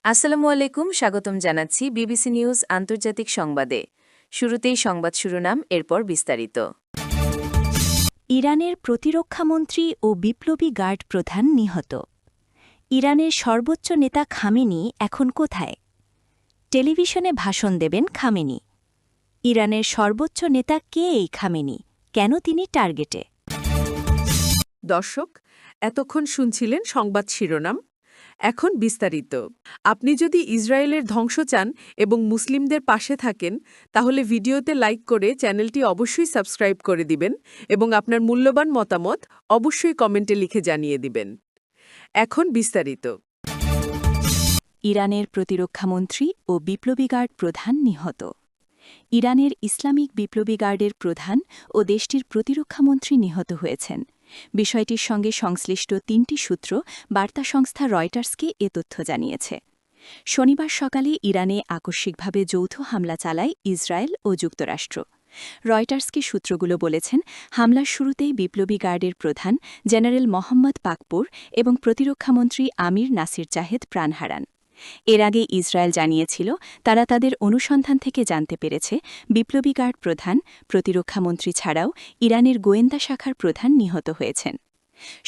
আসসালামু আলাইকুম, স্বাগতম জানাচ্ছি বিবিসি নিউজ আন্তর্জাতিক সংবাদে। শুরুতেই সংবাদ শিরোনাম, এরপর বিস্তারিত। ইরানের প্রতিরক্ষামন্ত্রী ও বিপ্লবী গার্ড প্রধান নিহত। ইরানের সর্বোচ্চ নেতা খামেনি এখন কোথায়? টেলিভিশনে ভাষণ দেবেন খামেনি। ইরানের সর্বোচ্চ নেতা কে এই খামেনি? কেন তিনি টার্গেটে? দর্শক, এতক্ষণ শুনছিলেন সংবাদ শিরোনাম। এখন বিস্তারিত। আপনি যদি ইসরায়েলের ধ্বংস চান এবং মুসলিমদের পাশে থাকেন, তাহলে ভিডিওতে লাইক করে চ্যানেলটি অবশ্যই সাবস্ক্রাইব করে দিবেন এবং আপনার মূল্যবান মতামত অবশ্যই কমেন্টে লিখে জানিয়ে দিবেন। এখন বিস্তারিত। ইরানের প্রতিরক্ষামন্ত্রী ও বিপ্লবী গার্ড প্রধান নিহত। ইরানের ইসলামিক বিপ্লবী গার্ডের প্রধান ও দেশটির প্রতিরক্ষামন্ত্রী নিহত হয়েছেন। বিষয়টির সঙ্গে সংশ্লিষ্ট ৩টি সূত্র বার্তা সংস্থা রয়টার্সকে এ তথ্য জানিয়েছে। শনিবার সকালে ইরানে আকস্মিকভাবে যৌথ হামলা চালায় ইসরায়েল ও যুক্তরাষ্ট্র। রয়টার্সকে সূত্রগুলো বলেছেন, হামলার শুরুতেই বিপ্লবী গার্ডের প্রধান জেনারেল মোহাম্মদ পাকপুর এবং প্রতিরক্ষামন্ত্রী আমির নাসির জাহেদ প্রাণ হারান। এর আগে ইসরায়েল জানিয়েছিল, তারা তাদের অনুসন্ধান থেকে জানতে পেরেছে বিপ্লবী গার্ড প্রধান, প্রতিরক্ষামন্ত্রী ছাড়াও ইরানের গোয়েন্দা শাখার প্রধান নিহত হয়েছেন।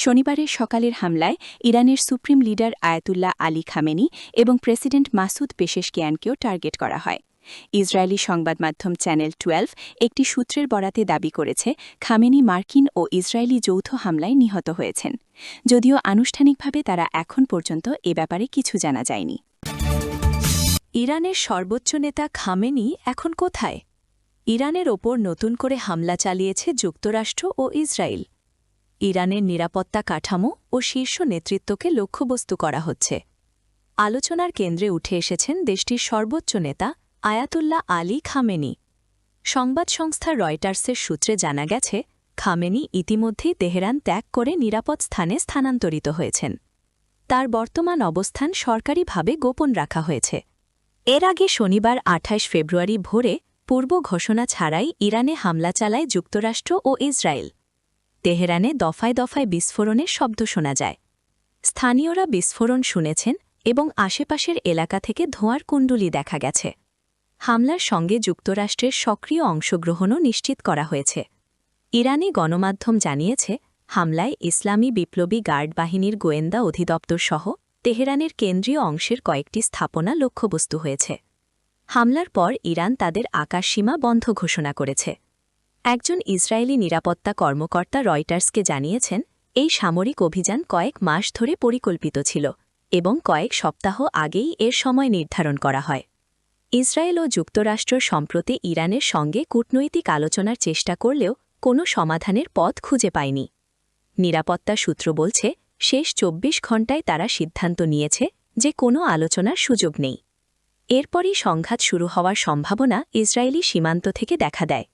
শনিবারের সকালের হামলায় ইরানের supreme leader Ayatollah Ali Khamenei এবং প্রেসিডেন্ট মাসুদ পেশেশকিয়ানকেও টার্গেট করা হয়। ইসরায়েলি সংবাদ মাধ্যম চ্যানেল 12 একটি সূত্রের বরাতে দাবি করেছে, খামেনি মার্কিন ও ইসরায়েলি যৌথ হামলায় নিহত হয়েছেন। যদিও আনুষ্ঠানিকভাবে তারা এখন পর্যন্ত এ ব্যাপারে কিছু জানা যায়নি। ইরানের সর্বোচ্চ নেতা খামেনি এখন কোথায়? ইরানের ওপর নতুন করে হামলা চালিয়েছে যুক্তরাষ্ট্র ও ইসরায়েল। ইরানের নিরাপত্তা কাঠামো ও শীর্ষ নেতৃত্বকে লক্ষ্যবস্তু করা হচ্ছে। আলোচনার কেন্দ্রে উঠে এসেছেন দেশটির সর্বোচ্চ নেতা আয়াতুল্লাহ আলী খামেনি। সংবাদ সংস্থা রয়টার্সের সূত্রে জানা গেছে, খামেনি ইতিমধ্যেই তেহরান ত্যাগ করে নিরাপদ স্থানে স্থানান্তরিত হয়েছেন। তার বর্তমান অবস্থান সরকারিভাবে গোপন রাখা হয়েছে। এর আগে শনিবার ২৮ ফেব্রুয়ারি ভোরে পূর্ব ঘোষণা ছাড়াই ইরানে হামলা চালায় যুক্তরাষ্ট্র ও ইসরায়েল। তেহরানে দফায় দফায় বিস্ফোরণের শব্দ শোনা যায়। স্থানীয়রা বিস্ফোরণ শুনেছেন এবং আশেপাশের এলাকা থেকে ধোঁয়ার কুণ্ডলী দেখা গেছে। হামলার সঙ্গে যুক্তরাষ্ট্রের সক্রিয় অংশগ্রহণও নিশ্চিত করা হয়েছে। ইরানি গণমাধ্যম জানিয়েছে, হামলায় ইসলামী বিপ্লবী গার্ড বাহিনীর গোয়েন্দা অধিদপ্তর সহ তেহরানের কেন্দ্রীয় অংশের কয়েকটি স্থাপনা লক্ষ্যবস্তু হয়েছে। হামলার পর ইরান তাদের আকাশসীমা বন্ধ ঘোষণা করেছে। একজন ইসরায়েলি নিরাপত্তা কর্মকর্তা রয়টার্সকে জানিয়েছেন, এই সামরিক অভিযান কয়েক মাস ধরে পরিকল্পিত ছিল এবং কয়েক সপ্তাহ আগেই এর সময় নির্ধারণ করা হয়। ইসরায়েল ও যুক্তরাষ্ট্র সম্প্রতি ইরানের সঙ্গে কূটনৈতিক আলোচনার চেষ্টা করলেও কোনো সমাধানের পথ খুঁজে পায়নি। নিরাপত্তা সূত্র বলছে, শেষ ২৪ ঘণ্টায় তারা সিদ্ধান্ত নিয়েছে যে কোনো আলোচনার সুযোগ নেই। এরপরই সংঘাত শুরু হওয়ার সম্ভাবনা ইসরায়েলি সীমান্ত থেকে দেখা দেয়।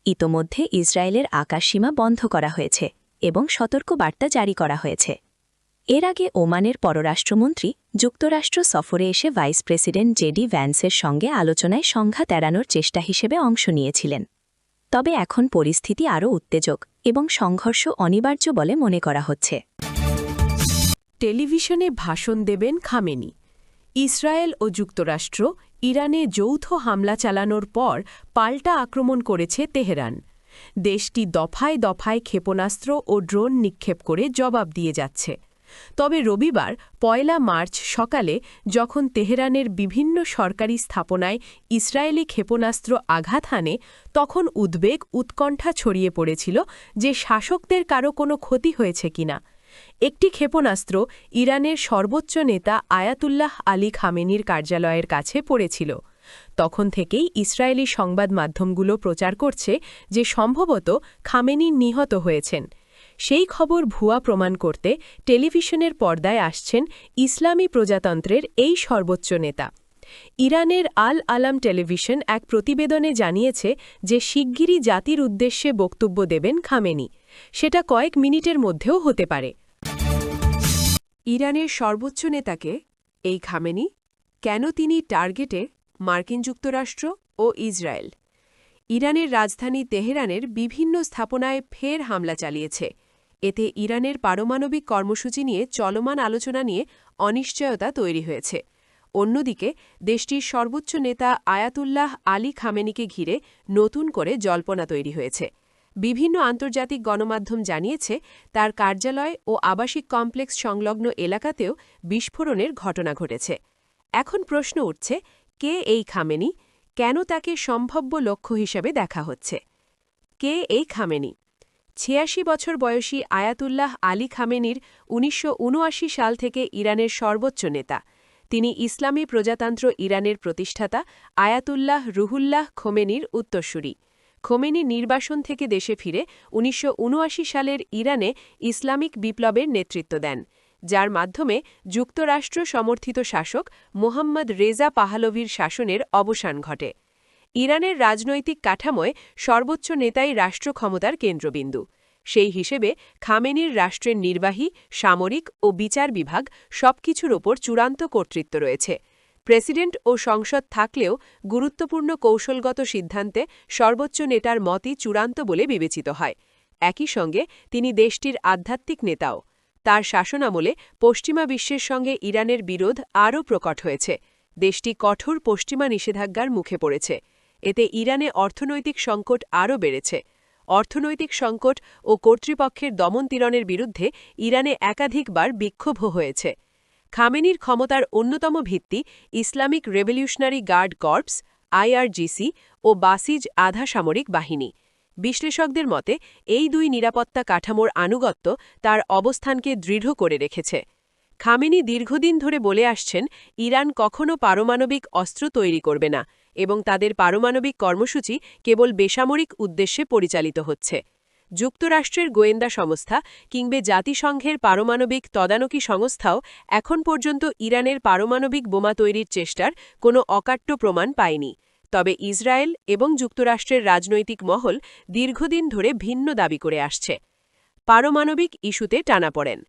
ইতোমধ্যে ইসরায়েলের আকাশসীমা বন্ধ করা হয়েছে এবং সতর্কবার্তা জারি করা হয়েছে। এর আগে ওমানের পররাষ্ট্রমন্ত্রী যুক্তরাষ্ট্র সফরে এসে ভাইস প্রেসিডেন্ট জেডি ভ্যান্সের সঙ্গে আলোচনায় সংঘাত এড়ানোর চেষ্টা হিসেবে অংশ নিয়েছিলেন। তবে এখন পরিস্থিতি আরও উত্তেজক এবং সংঘর্ষ অনিবার্য বলে মনে করা হচ্ছে। টেলিভিশনে ভাষণ দেবেন খামেনি। ইসরায়েল ও যুক্তরাষ্ট্র ইরানে যৌথ হামলা চালানোর পর পাল্টা আক্রমণ করেছে তেহরান। দেশটি দফায় দফায় ক্ষেপণাস্ত্র ও ড্রোন নিক্ষেপ করে জবাব দিয়ে যাচ্ছে। তবে রবিবার ১ মার্চ সকালে যখন তেহরানের বিভিন্ন সরকারি স্থাপনায় ইসরায়েলি ক্ষেপণাস্ত্র আঘাত হানে, তখন উদ্বেগ উৎকণ্ঠা ছড়িয়ে পড়েছিল যে শাসকদের কারো কোনো ক্ষতি হয়েছে কিনা। একটি ক্ষেপণাস্ত্র ইরানের সর্বোচ্চ নেতা আয়াতুল্লাহ আলী খামেনির কার্যালয়ের কাছে পড়েছিল। তখন থেকেই ইসরায়েলি সংবাদ মাধ্যমগুলো প্রচার করছে যে সম্ভবত খামেনি নিহত হয়েছেন। সেই খবর ভুয়া প্রমাণ করতে টেলিভিশনের পর্দায় আসছেন ইসলামী প্রজাতন্ত্রের এই সর্বোচ্চ নেতা। ইরানের আল আলাম টেলিভিশন এক প্রতিবেদনে জানিয়েছে যে শিগগিরই জাতির উদ্দেশ্যে বক্তব্য দেবেন খামেনি। সেটা কয়েক মিনিটের মধ্যেও হতে পারে। ইরানের সর্বোচ্চ নেতাকে এই খামেনি, কেন তিনি টার্গেটে মার্কিন যুক্তরাষ্ট্র ও ইসরায়েল? ইরানের রাজধানী তেহরানের বিভিন্ন স্থাপনায় ফের হামলা চালিয়েছে। এতে ইরানের পারমাণবিক কর্মসূচি নিয়ে চলমান আলোচনা নিয়ে অনিশ্চয়তা তৈরি হয়েছে। অন্যদিকে দেশটির সর্বোচ্চ নেতা আয়াতুল্লাহ আলী খামেনিকে ঘিরে নতুন করে জল্পনা তৈরি হয়েছে। বিভিন্ন আন্তর্জাতিক গণমাধ্যম জানিয়েছে তার কার্যালয় ও আবাসিক কমপ্লেক্স সংলগ্ন এলাকাতেও বিস্ফোরণের ঘটনা ঘটেছে। এখন প্রশ্ন উঠছে, কে এই খামেনি, কেন তাকে সম্ভাব্য লক্ষ্য হিসেবে দেখা হচ্ছে? কে এই খামেনি? ৮৬ বছর বয়সী আয়াতুল্লাহ আলী খামেনির ১৯৭৯ সাল থেকে ইরানের সর্বোচ্চ নেতা। তিনি ইসলামী প্রজাতন্ত্র ইরানের প্রতিষ্ঠাতা আয়াতুল্লাহ রুহুল্লাহ খোমেনির উত্তরসূরি। খোমেনি নির্বাসন থেকে দেশে ফিরে ১৯৭৯ সালের ইরানে ইসলামিক বিপ্লবের নেতৃত্ব দেন, যার মাধ্যমে যুক্তরাষ্ট্র সমর্থিত শাসক মোহাম্মদ রেজা পাহলভির শাসনের অবসান ঘটে। ইরানের রাজনৈতিক কাঠামোয় সর্বোচ্চ নেতাই রাষ্ট্র ক্ষমতার কেন্দ্রবিন্দু। সেই হিসেবে খামেনির রাষ্ট্রের নির্বাহী, সামরিক ও বিচার বিভাগ সবকিছুর ওপর চূড়ান্ত কর্তৃত্ব রয়েছে। প্রেসিডেন্ট ও সংসদ থাকলেও গুরুত্বপূর্ণ কৌশলগত সিদ্ধান্তে সর্বোচ্চ নেতার মতই চূড়ান্ত বলে বিবেচিত হয়। একই সঙ্গে তিনি দেশটির আধ্যাত্মিক নেতাও। তার শাসনামলে পশ্চিমা বিশ্বের সঙ্গে ইরানের বিরোধ আরও প্রকট হয়েছে। দেশটি কঠোর পশ্চিমা নিষেধাজ্ঞার মুখে পড়েছে। এতে ইরানে অর্থনৈতিক সংকট আরও বেড়েছে। অর্থনৈতিক সংকট ও কর্তৃপক্ষের দমনপীড়নের বিরুদ্ধে ইরানে একাধিকবার বিক্ষোভ হয়েছে। খামেনির ক্ষমতার অন্যতম ভিত্তি Islamic revolutionary guard corps, IRGC ও বাসিজ আধা সামরিক বাহিনী। বিশ্লেষকদের মতে এই দুই নিরাপত্তা কাঠামোর আনুগত্য তার অবস্থানকে দৃঢ় করে রেখেছে। খামেনি দীর্ঘদিন ধরে বলে আসছেন ইরান কখনও পারমাণবিক অস্ত্র তৈরি করবে না এবং তাদের পারমাণবিক কর্মসূচি কেবল বেসামরিক উদ্দেশ্যে পরিচালিত হচ্ছে। যুক্তরাষ্ট্রের গোয়েন্দা সংস্থা কিংবা জাতিসংঘের পারমাণবিক তদারকি সংস্থাও এখন পর্যন্ত ইরানের পারমাণবিক বোমা তৈরির চেষ্টার কোনো অকাট্য প্রমাণ পায়নি। তবে ইসরায়েল এবং যুক্তরাষ্ট্রের রাজনৈতিক মহল দীর্ঘদিন ধরে ভিন্ন দাবি করে আসছে। পারমাণবিক ইস্যুতে টানাপড়েন।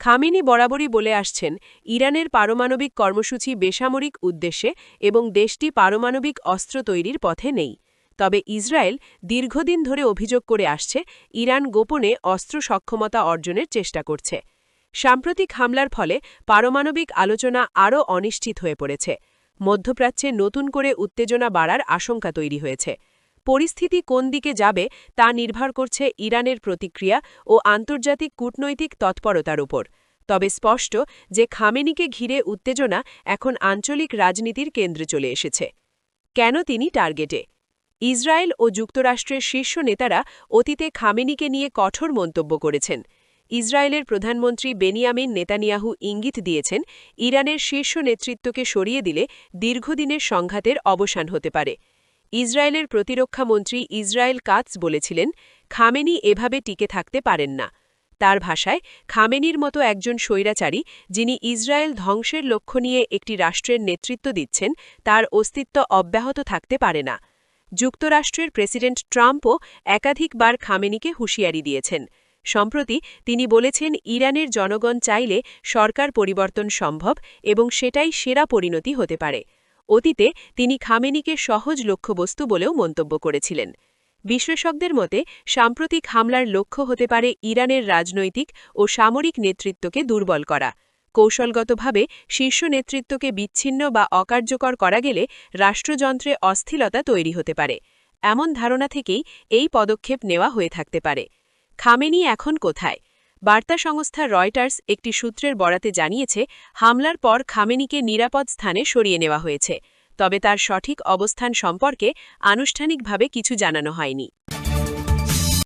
খামেনি বরাবরই বলে আসছেন ইরানের পারমাণবিক কর্মসূচি বেসামরিক উদ্দেশ্যে এবং দেশটি পারমাণবিক অস্ত্র তৈরির পথে নেই। তবে ইসরায়েল দীর্ঘদিন ধরে অভিযোগ করে আসছে ইরান গোপনে অস্ত্র সক্ষমতা অর্জনের চেষ্টা করছে। সাম্প্রতিক হামলার ফলে পারমাণবিক আলোচনা আরও অনিশ্চিত হয়ে পড়েছে। মধ্যপ্রাচ্যে নতুন করে উত্তেজনা বাড়ার আশঙ্কা তৈরি হয়েছে। পরিস্থিতি কোন দিকে যাবে তা নির্ভর করছে ইরানের প্রতিক্রিয়া ও আন্তর্জাতিক কূটনৈতিক তৎপরতার উপর। তবে স্পষ্ট যে খামেনিকে ঘিরে উত্তেজনা এখন আঞ্চলিক রাজনীতির কেন্দ্রে চলে এসেছে। কেন তিনি টার্গেটে? ইসরায়েল ও যুক্তরাষ্ট্রের শীর্ষ নেতারা অতীতে খামেনিকে নিয়ে কঠোর মন্তব্য করেছেন। ইসরায়েলের প্রধানমন্ত্রী বেনিয়ামিন নেতানিয়াহু ইঙ্গিত দিয়েছেন ইরানের শীর্ষ নেতৃত্বকে সরিয়ে দিলে দীর্ঘদিনের সংঘাতের অবসান হতে পারে। ইসরায়েলের প্রতিরক্ষা মন্ত্রী ইসরায়েল কাতস বলেছিলেন খামেনি এভাবে টিকে থাকতে পারেন না। তার ভাষায়, খামেনির মতো একজন স্বৈরাচারী যিনি ইসরায়েল ধ্বংসের লক্ষ্য নিয়ে একটি রাষ্ট্রের নেতৃত্ব দিচ্ছেন তার অস্তিত্ব অব্যাহত থাকতে পারে না। যুক্তরাষ্ট্রের প্রেসিডেন্ট ট্রাম্পও একাধিকবার খামেনিকে হুঁশিয়ারি দিয়েছেন। সম্প্রতি তিনি বলেছেন ইরানের জনগণ চাইলে সরকার পরিবর্তন সম্ভব এবং সেটাই সেরা পরিণতি হতে পারে। অতীতে তিনি খামেনিকে সহজ লক্ষ্যবস্তু বলেও মন্তব্য করেছিলেন। বিশ্লেষকদের মতে সাম্প্রতিক হামলার লক্ষ্য হতে পারে ইরানের রাজনৈতিক ও সামরিক নেতৃত্বকে দুর্বল করা। কৌশলগতভাবে শীর্ষ নেতৃত্বকে বিচ্ছিন্ন বা অকার্যকর করা গেলে রাষ্ট্রযন্ত্রে অস্থিরতা তৈরি হতে পারে। এমন ধারণা থেকেই এই পদক্ষেপ নেওয়া হয়ে থাকতে পারে। খামেনি এখন কোথায়? বার্তা সংস্থা রয়টার্স একটি সূত্রের বরাতে জানিয়েছে হামলার পর খামেনিকে নিরাপদ স্থানে সরিয়ে নেওয়া হয়েছে, তবে তার সঠিক অবস্থান সম্পর্কে আনুষ্ঠানিকভাবে কিছু জানানো হয়নি।